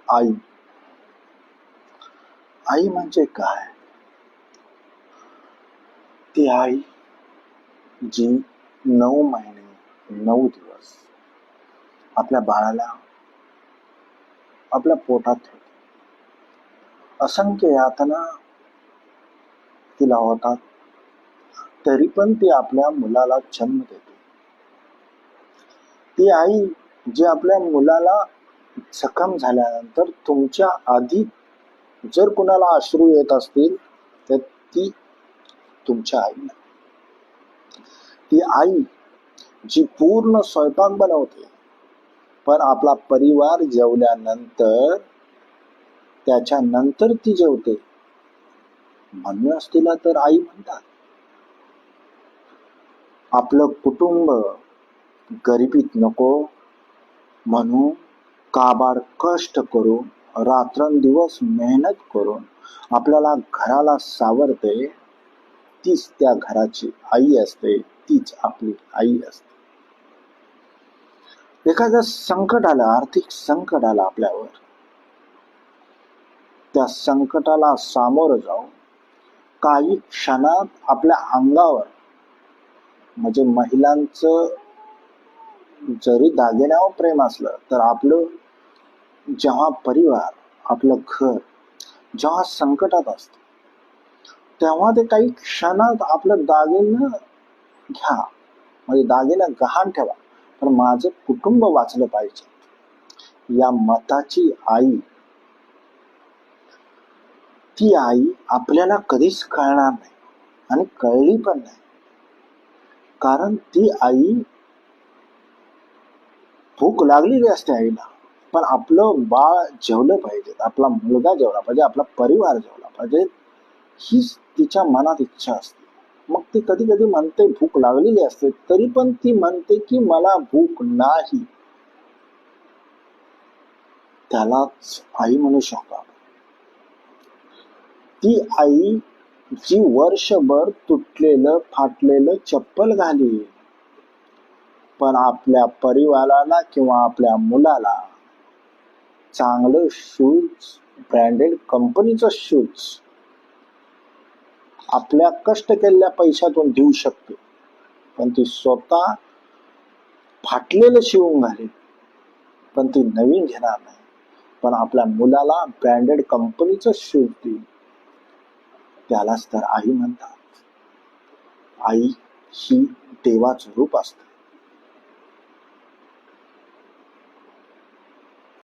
आई. आई म्हणजे काय? ती आई जी 9 महिने 9 दिवस आपल्या बाळाला आपल्या पोटात ठेवते. असंख्य यातना तिला होतात, तरी पण ती आपल्या मुलाला जन्म देते. ती आई जी आपल्या मुलाला जखम झाल्यानंतर तुमच्या आधी जर कुणाला अश्रू येत असतील तर ती तुमच्या आई नाही. ती आई जी पूर्ण स्वयंपाक बनवते, पण आपला परिवार जेवल्यानंतर त्याच्यानंतर ती जेवते, म्हणूनच तिला तर आई म्हणतात. आपलं कुटुंब गरिबीत नको म्हणून काबाड कष्ट करून रात्रंदिवस मेहनत करून आपल्याला घराला सावरते, तीच त्या घराची आई असते, तीच आपली आई असते. एखादं संकट आलं, आर्थिक संकट आलं आपल्यावर, त्या संकटाला सामोरं जाऊन काही क्षणात आपल्या अंगावर, म्हणजे महिलांचं जरी दागिन्यावर प्रेम असलं तर आपलं जेव्हा परिवार, आपलं घर जेव्हा संकटात असतं तेव्हा ते काही क्षणात आपलं दागिनं घ्या, म्हणजे दागिनं गहाण ठेवा, पण माझं कुटुंब वाचलं पाहिजे या मताची आई, ती आई आपल्याला कधीच कळणार नाही आणि कळली पण नाही. कारण ती आई, भूक लागलेली असते आईला, पण आपलं बाळ जेवलं पाहिजे, आपला मुलगा जेवला पाहिजे, आपला परिवार जेवला पाहिजे, हीच तिच्या मनात इच्छा असते. मग ती कधी कधी म्हणते भूक लागलेली असते, तरी पण ती म्हणते की मला भूक नाही. त्यालाच आई म्हणू शकतो. ती आई जी वर्षभर तुटलेलं फाटलेलं चप्पल घाली, पण आपल्या परिवाराला किंवा आपल्या मुलाला चांगलं शूज, ब्रँडेड कंपनीचं शूज आपल्या कष्ट केलेल्या पैशातून देऊ शकते, पण ती स्वतः फाटलेलं शिवून घालेल, पण ती नवीन घेणार नाही. पण आपल्या मुलाला ब्रँडेड कंपनीचं शूज देईल. त्यालाच तर आई म्हणतात. आई ही देवाचं रूप असते.